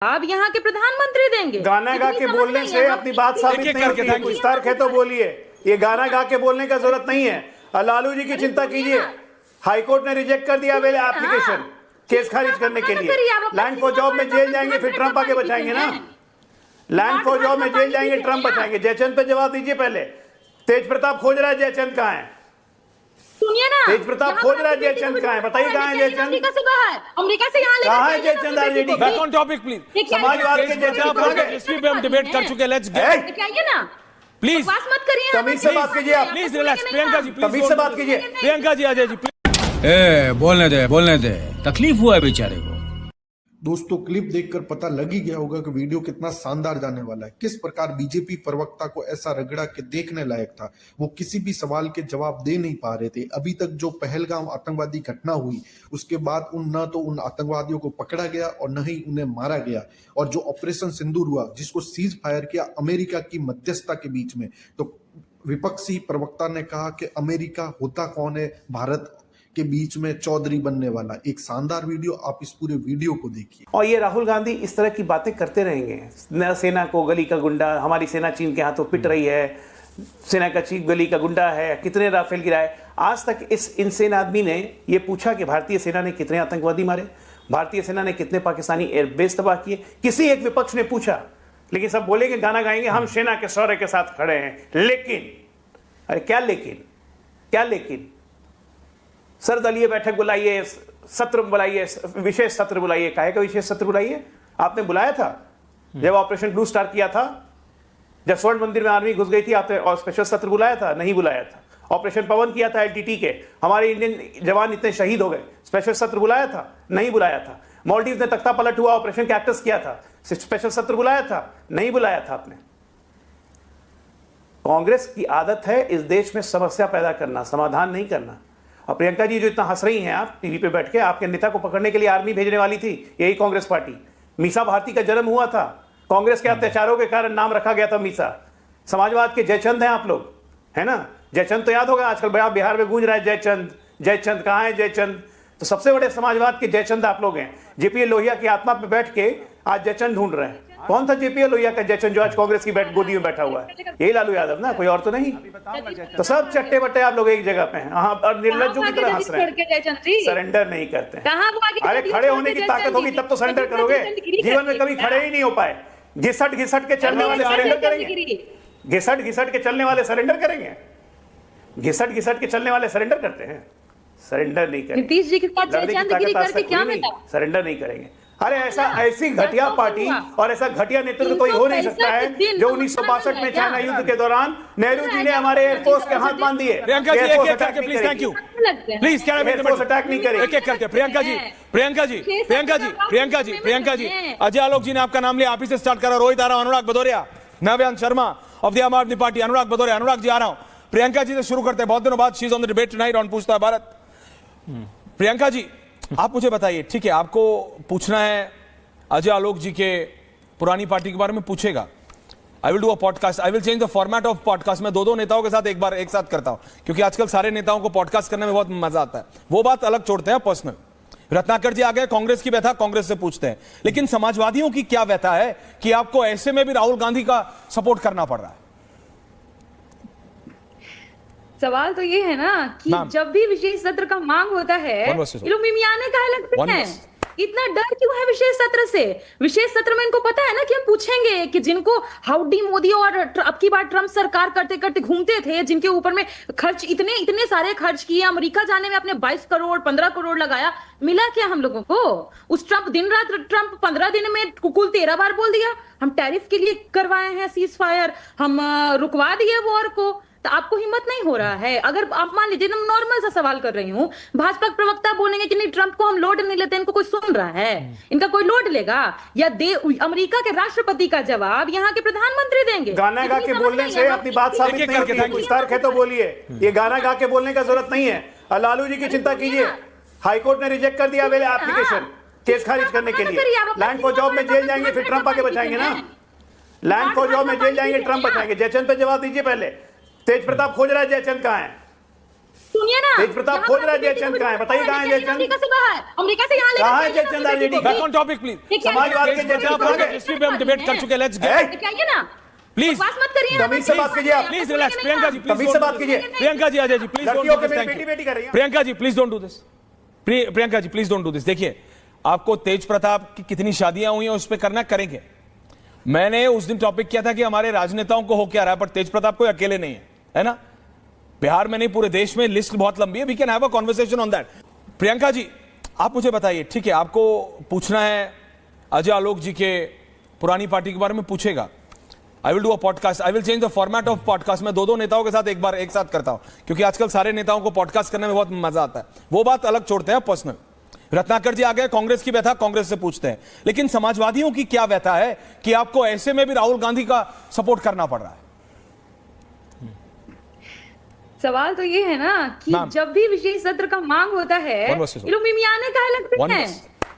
आप यहाँ के प्रधानमंत्री देंगे। गाना गा के बोलने से अपनी बात साबित नहीं होती है। कुछ तर्क है तो बोलिए। ये गाना गा के बोलने का जरूरत नहीं है। लालू जी की चिंता कीजिए। हाईकोर्ट ने रिजेक्ट कर दिया वेल एप्लीकेशन केस खारिज करने के लिए। लैंड फॉर जॉब में जेल जाएंगे, फिर ट्रंप आके बचाएंगे ना। लैंड फॉर जॉब में जेल जाएंगे, ट्रंप बचाएंगे। जयचंद पे जवाब दीजिए पहले। तेज प्रताप खोज रहा है, जयचंद कहाँ है? सुनिए ना, तेज प्रताप खोज रहा है, जयचंद कहाँ है? बताइए कहाँ है जयचंद? अमेरिका से बाहर, अमेरिका से यहाँ लेकर कहाँ है Jaichand? RJD back on topic please. समाजवाद के जयचंद इस पे हम डिबेट कर चुके हैं। लेट्स गेट आइए ना, प्लीज। बकवास मत करिए। तमीज से बात कीजिए आप। प्लीज रिलैक्स प्रियंका जी, तमीज से बात कीजिए। प्रियंका जी, अजय जी बोलने दे। तकलीफ हुआ है बेचारे को। दोस्तों, क्लिप देखकर पता लग ही गया होगा कि वीडियो कितना शानदार जाने वाला है। किस प्रकार बीजेपी प्रवक्ता को ऐसा रगड़ा के देखने लायक था। वो किसी भी सवाल के जवाब दे नहीं पा रहे थे। अभी तक जो पहलगाम आतंकवादी घटना हुई, उसके बाद न तो उन आतंकवादियों को पकड़ा गया और न ही उन्हें मारा गया। और जो ऑपरेशन सिंदूर हुआ, जिसको सीज फायर किया अमेरिका की मध्यस्थता के बीच में, तो विपक्षी प्रवक्ता ने कहा कि अमेरिका होता कौन है भारत के बीच में चौधरी बनने वाला। एक शानदार वीडियो, आप इस पूरे वीडियो को देखिए। और ये राहुल गांधी इस तरह की बातें करते रहेंगे। सेना को गली का गुंडा, हमारी सेना चीन के हाथों पिट रही है, सेना का चीफ गली का गुंडा है, कितने राफेल गिराए। आज तक इस इनसेन आदमी ने ये पूछा कि भारतीय सेना ने कितने आतंकवादी मारे, भारतीय सेना ने कितने पाकिस्तानी एयरबेस तबाह किए? किसी एक विपक्ष ने पूछा? लेकिन सब बोलेंगे, गाना गाएंगे, हम सेना के शौर्य के साथ खड़े हैं। लेकिन अरे क्या लेकिन सर्वदलीय बैठक बुलाइए, सत्र बुलाइए, विशेष सत्र बुलाइए। काहे का विशेष सत्र बुलाइए? आपने बुलाया था जब ऑपरेशन ब्लू स्टार किया था, जब स्वर्ण मंदिर में आर्मी घुस गई थी, आपने और स्पेशल सत्र बुलाया था? नहीं बुलाया था। ऑपरेशन पवन किया था एलटीटी के, हमारे इंडियन जवान इतने शहीद हो गए, स्पेशल सत्र बुलाया था? नहीं बुलाया था। मालदीव ने तख्ता पलट हुआ, ऑपरेशन कैक्टस किया था, स्पेशल सत्र बुलाया था? नहीं बुलाया था आपने। कांग्रेस की आदत है इस देश में समस्या पैदा करना, समाधान नहीं करना। और प्रियंका जी जो इतना हंस रही हैं आप टीवी पे बैठ के, आपके नेता को पकड़ने के लिए आर्मी भेजने वाली थी यही कांग्रेस पार्टी। मीसा भारती का जन्म हुआ था, कांग्रेस के अत्याचारों के कारण नाम रखा गया था मीसा। समाजवाद के जयचंद हैं आप लोग, है ना? जयचंद तो याद होगा, आजकल बड़ा बिहार में गूंज रहा है जयचंद कहाँ है जयचंद? तो सबसे बड़े समाजवाद के जयचंद आप लोग हैं। जेपी लोहिया की आत्मा पे बैठ के आज जयचंद ढूंढ रहे हैं। कौन था जेपी लोहिया का जयचंद जो आज कांग्रेस की गोदी में बैठा हुआ है? यही लालू यादव ना, कोई और तो नहीं। तो सब चट्टे बट्टे आप लोग एक जगह पे हैं। हाँ, और निर्लज्जों की तरह हंस रहे हैं, सरेंडर नहीं करते हैं। अरे खड़े होने की ताकत होगी तब तो सरेंडर करोगे। जीवन में कभी खड़े ही नहीं हो पाए। घिसट के चलने वाले सरेंडर करेंगे? घिसट के चलने वाले सरेंडर करेंगे? घिसट के चलने वाले सरेंडर करते हैं? सरेंडर नहीं करेंगे। नीतीश जी के साथ जयचंदगिरी करके क्या मिला? सरेंडर नहीं करेंगे। अरे ऐसी घटिया पार्टी और ऐसा घटिया नेतृत्व कोई हो नहीं सकता है जो 1962 में चाइना युद्ध के दौरान नेहरू जी ने हमारे एयरफोर्स के हाथ बांध दिए। प्रियंका जी एक एक करके प्लीज, थैंक यू प्लीज। क्या एयरफोर्स अटैक नहीं करेगी। एक एक करके प्रियंका जी अजय आलोक जी ने आपका नाम लिया, आप ही से स्टार्ट करा। रोहित आ रहा हूं, अनुराग भदौरिया, नव्यान शर्मा ऑफ द आम आदमी पार्टी, अनुराग भदौरिया। अनुराग जी आ रहा हूं, प्रियंका जी से शुरू करते हैं। बहुत दिनों बाद she is on the debate tonight on पूछता है भारत। प्रियंका जी आप मुझे बताइए, ठीक है, आपको पूछना है अजय आलोक जी के पुरानी पार्टी के बारे में पूछेगा। I will do a podcast, I will change the format of podcast. मैं दो नेताओं के साथ एक साथ करता हूं, क्योंकि आजकल सारे नेताओं को पॉडकास्ट करने में बहुत मजा आता है। वो बात अलग छोड़ते हैं, पर्सनल। रत्नाकर जी आ गए, कांग्रेस की व्यथा कांग्रेस से पूछते हैं, लेकिन समाजवादियों की क्या व्यथा है कि आपको ऐसे में भी राहुल गांधी का सपोर्ट करना पड़ रहा है? सवाल तो ये है ना कि जब भी विशेष सत्र का मांग होता है, ये लोग मिमियाने काहे लगते हैं? इतना डर क्यों है विशेष सत्र से? विशेष सत्र में इनको पता है ना कि हम पूछेंगे कि जिनको हाउडी मोदी और अब की बार ट्रंप सरकार करते करते घूमते थे, जिनके ऊपर में खर्च इतने सारे खर्च किए, अमेरिका जाने में अपने 22 करोड़ 15 करोड़ लगाया, मिला क्या हम लोगों को? उस ट्रंप दिन रात ट्रंप 15 दिन में कुल 13 बार बोल दिया हम टैरिफ के लिए करवाए हैं सीज फायर, हम रुकवा दिए वॉर को। तो आपको हिम्मत नहीं हो रहा है? अगर आप मान लीजिए, मैं नॉर्मल सा सवाल कर रही हूँ, भाजपा के प्रवक्ता बोलेंगे कि नहीं ट्रंप को हम लोड नहीं लेते, इनको कोई सुन रहा है? इनका कोई लोड लेगा? या अमेरिका के राष्ट्रपति का जवाब यहाँ के प्रधानमंत्री देंगे? गाना गा के बोलने से अपनी बात साबित नहीं होती है। कुछ तर्क है तो बोलिए। ये गाना गा के बोलने का जरूरत नहीं है। लालू जी की चिंता कीजिए। हाईकोर्ट ने रिजेक्ट कर दिया वेल एप्लीकेशन केस खारिज करने के लिए। लैंड फॉर जॉब में जेल जाएंगे, फिर ट्रंप आके बचाएंगे ना। लैंड फॉर जॉब में जेल जाएंगे, ट्रंप बचाएंगे। जयचंद पे जवाब दीजिए पहले। तेज प्रताप खोज रहा है, जयचंद कहाँ है? सुनिए ना, तेज प्रताप खोज रहा है जयचंद कहाँ है, बताइए कहाँ है जयचंद? अमेरिका से बाहर, अमेरिका से यहाँ कहाँ है Jaichand already? Back on topic please. समाजवाद के जयचंद हिस्ट्री पे हम डिबेट कर चुके हैं, लेट्स गेट। आइए ना प्लीज बकवास मत करिए ना, तमीज से बात कीजिए आप। Please relax. प्रियंका जी तमीज से बात कीजिए। प्रियंका जी, अजय जी प्लीज लड़कियों के मेरी बेटी कर रही है। Priyanka ji please don't do this. Priyanka ji please don't do this. देखिए, आपको तेज प्रताप की कितनी शादियां हुई हैं उस पर करना करेंगे। मैंने उस दिन टॉपिक किया था कि हमारे राजनेताओं को हो क्या रहा है, पर तेज प्रताप कोई अकेले नहीं है ना? बिहार में नहीं, पूरे देश में लिस्ट बहुत लंबी है। We can have a conversation on that. Priyanka ji, आप मुझे बताइए, ठीक है, आपको पूछना है अजय आलोक जी के पुरानी पार्टी के बारे में पूछेगा। I will do a podcast, I will change the format of podcast. मैं दो नेताओं के साथ एक साथ करता हूं, क्योंकि आजकल सारे नेताओं को पॉडकास्ट करने में बहुत मजा आता है। वो बात अलग छोड़ते हैं, पर्सनल। रत्नाकर जी आ गए, कांग्रेस की व्यथा कांग्रेस से पूछते हैं, लेकिन समाजवादियों की क्या व्यथा है कि आपको ऐसे में भी राहुल गांधी का सपोर्ट करना पड़ रहा है? सवाल तो ये है ना कि जब भी विशेष सत्र का मांग होता है, ये लोग मिमियाने काहे लगते हैं?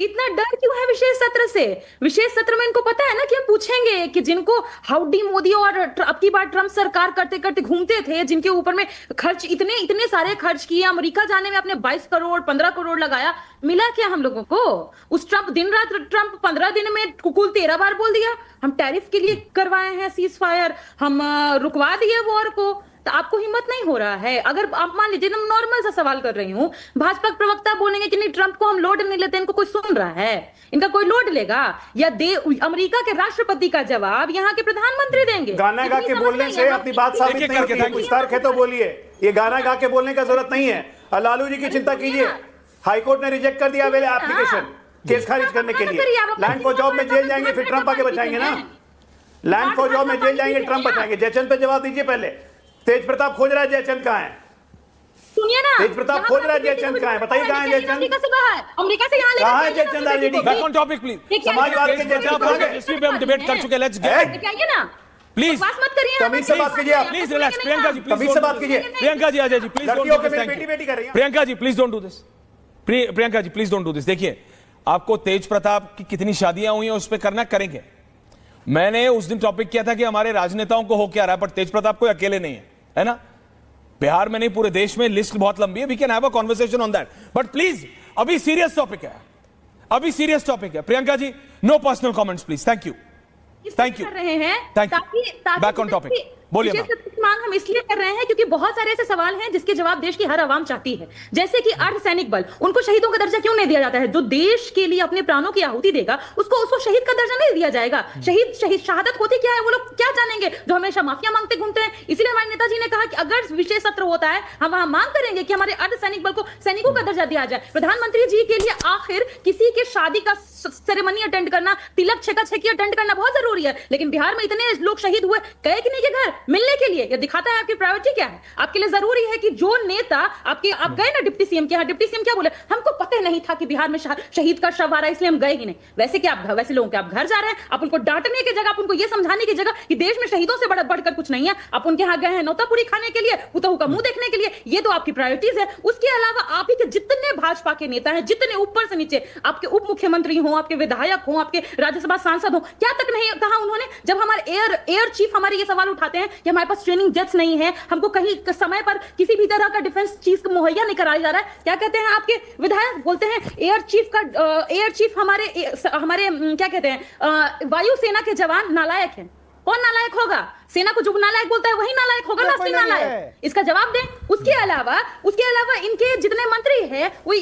इतना डर क्यों है विशेष सत्र से? विशेष सत्र में इनको पता है ना कि हम पूछेंगे कि जिनको हाउडी मोदी और अब की बार ट्रंप सरकार करते करते घूमते थे, जिनके ऊपर में खर्च इतने सारे खर्च किए, अमेरिका जाने में अपने 22 करोड़ 15 करोड़ लगाया, मिला क्या हम लोगों को? उस ट्रंप दिन रात ट्रंप 15 दिन में कुल 13 बार बोल दिया हम टैरिफ के लिए करवाए हैं सीज फायर, हम रुकवा दिए वॉर को। तो आपको हिम्मत नहीं हो रहा है? अगर आप मान लीजिए, मैं नॉर्मल सा सवाल कर रही हूँ, भाजपा प्रवक्ता बोलेंगे कि नहीं ट्रंप को हम लोड नहीं लेते, इनको कोई सुन रहा है? इनका कोई लोड लेगा? या अमेरिका के राष्ट्रपति का जवाब यहाँ के प्रधानमंत्री देंगे? गाना गा के बोलने से अपनी बात साबित नहीं होती, कुछ तर्क है तो बोलिए। ये गाना गा के बोलने का जरूरत नहीं है। लालू जी की चिंता कीजिए, हाईकोर्ट ने रिजेक्ट कर दिया एप्लीकेशन केस खारिज करने के लिए। लैंड फॉर जॉब में जेल जाएंगे, फिर ट्रंप आके बचाएंगे ना। लैंड फॉर जॉब में जेल जाएंगे, ट्रंप बचाएंगे। जयचंद पे जवाब दीजिए पहले। तेज प्रताप खोज रहा है जयचंद कहाँ है? सुनिए ना, तेज प्रताप खोज रहा है जयचंद कहाँ है, बताइए कहाँ है जयचंद? अमेरिका से बाहर, अमेरिका से यहाँ कहाँ है Jaichand already? Back on topic please. समाजवाद के जयचंद हिस्ट्री पे हम डिबेट कर चुके हैं, लेट्स गेट। आइए ना प्लीज बकवास मत करिए ना, तमीज से बात कीजिए आप। Please relax. प्रियंका जी तमीज से बात कीजिए। प्रियंका जी, अजय जी प्लीज लड़कियों के मेरी बेटी कर रही है। Priyanka ji please don't do this. Priyanka ji please don't do this. देखिए, आपको तेज प्रताप की कितनी शादियां हुई हैं उस पर करना करेंगे। मैंने उस दिन टॉपिक किया था कि हमारे राजनेताओं को हो क्या रहा है, पर तेज प्रताप कोई अकेले नहीं है ना? बिहार में नहीं, पूरे देश में लिस्ट बहुत लंबी है। We can have a conversation on that, but please अभी सीरियस टॉपिक है, अभी सीरियस टॉपिक है। Priyanka ji, no personal comments please. Thank you, thank you, कर रहे हैं thank you. Back on topic, बोलिए मैम। मांग हम इसलिए कर रहे हैं क्योंकि बहुत सारे ऐसे सवाल हैं जिसके जवाब देश की हर आवाम चाहती है। जैसे कि अर्धसैनिक बल, उनको शहीदों का दर्जा क्यों नहीं दिया जाता है? जो देश के लिए अपने प्राणों की आहुति देगा उसको शहीद का दर्जा नहीं दिया जाएगा। शहीद शहादत होती क्या है वो लोग क्या जानेंगे, जो हमेशा माफिया मांगते घूमते हैं। इसलिए हमारे नेताजी ने कहा कि अगर विशेष सत्र होता है, हम वहां मांग करेंगे कि हमारे अर्धसैनिक बल को सैनिकों का दर्जा दिया जाए। प्रधानमंत्री जी के लिए आखिर किसी के शादी का सेरेमनी अटेंड करना, तिलक छेका-छेकी अटेंड करना बहुत जरूरी है, लेकिन बिहार में इतने लोग शहीद हुए, गए कि नहीं के घर मिलने के लिए? ये दिखाता है आपकी प्रायोरिटी क्या है। आपके लिए जरूरी है कि जो नेता आप गए ना डिप्टी सीएम के यहाँ, डिप्टी सीएम क्या बोले? हमको पता नहीं था कि बिहार में शहीद का शव आ रहा है, इसलिए हम गए ही नहीं। वैसे क्या वैसे लोगों के आप घर जा रहे हैं, आप उनको डांटने की जगह, आप उनको ये समझाने की जगह कि देश में शहीदों से बढ़कर कुछ नहीं है, आप उनके यहाँ गए हैं नौतापुरी खाने के लिए, पुतहू का मुंह देखने के लिए। ये तो आपकी प्रायोरिटीज है। उसके अलावा आप ही के जितने भाजपा के नेता हैं, जितने ऊपर से नीचे, आपके उप मुख्यमंत्री हो, आपके विधायक हो, आपके राज्यसभा सांसद हो, क्या तक नहीं कहा उन्होंने? जब हमारे एयर चीफ हमारे ये सवाल उठाते हैं कि हमारे पास ट्रेनिंग जेट्स नहीं है, हमको कहीं समय पर किसी भी तरह का डिफेंस चीज मुहैया नहीं कराया जा रहा है, क्या कहते हैं आपके विधायक? बोलते हैं एयर चीफ हमारे क्या कहते हैं, वायुसेना के जवान नालायक हैं। कौन नालायक होगा? सेना को जो नालायक बोलता है वही नालायक होगा ना, असली नालायक। इसका जवाब दें। उसके अलावा इनके जितने मंत्री हैं वो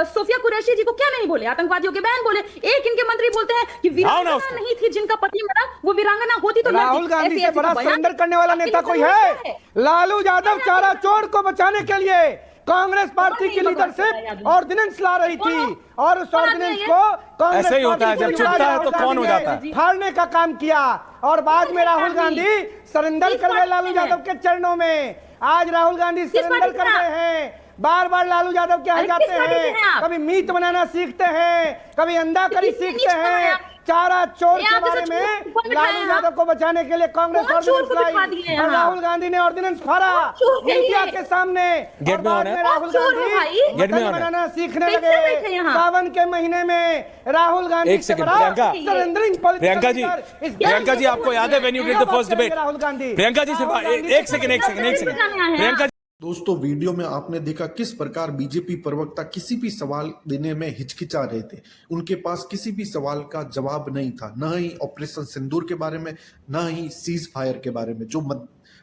सोफिया कुरैशी जी को क्या नहीं बोले? आतंकवादियों के बहन बोले। एक इनके मंत्री बोलते हैं कि वीरांगना नहीं थी जिनका पति मरा, वो वीरांगना होती तो राहुल गांधी से बड़ा सरेंडर करने वाला नेता कोई है? लालू यादव चारा चोर को बचाने के लिए कांग्रेस पार्टी की लीडरशिप ऑर्डिनेंस ला रही थी, और उस ऑर्डिनेंस को कांग्रेस ऐसे ही होता है, जब चुपता है तो कौन हो जाता है? फाड़ने का काम किया, और बाद में राहुल गांधी सरेंडर कर गए लालू यादव के चरणों में। आज राहुल गांधी सरेंडर कर गए हैं। बार बार लालू यादव के यहाँ जाते हैं, कभी मीट बनाना सीखते हैं, कभी अंडा करी सीखते हैं। चारा चोर के बारे में लालू यादव को बचाने के लिए कांग्रेस ऑर्डिनेंस लाई, और राहुल गांधी ने ऑर्डिनेंस फाड़ा मीडिया के सामने। और बाद में राहुल गांधी बनाना सीखने लगे। सावन के महीने में राहुल गांधी एक सेकंड, प्रियंका जी आपको याद है when you did the first debate? Rahul Gandhi, Priyanka ji सिर्फ एक सेकंड प्रियंका दोस्तों वीडियो में आपने देखा किस प्रकार बीजेपी प्रवक्ता किसी भी सवाल देने में हिचकिचा रहे थे। उनके पास किसी भी सवाल का जवाब नहीं था, न ही ऑपरेशन सिंदूर के बारे में, न ही सीज फायर के बारे में, जो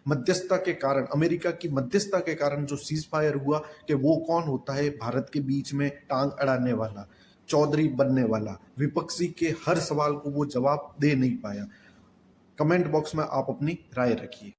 मध्यस्थता के कारण, अमेरिका की मध्यस्थता के कारण जो सीज फायर हुआ, कि वो कौन होता है भारत के बीच में टांग अड़ाने वाला, चौधरी बनने वाला। विपक्षी के हर सवाल को वो जवाब दे नहीं पाया। कमेंट बॉक्स में आप अपनी राय रखिए।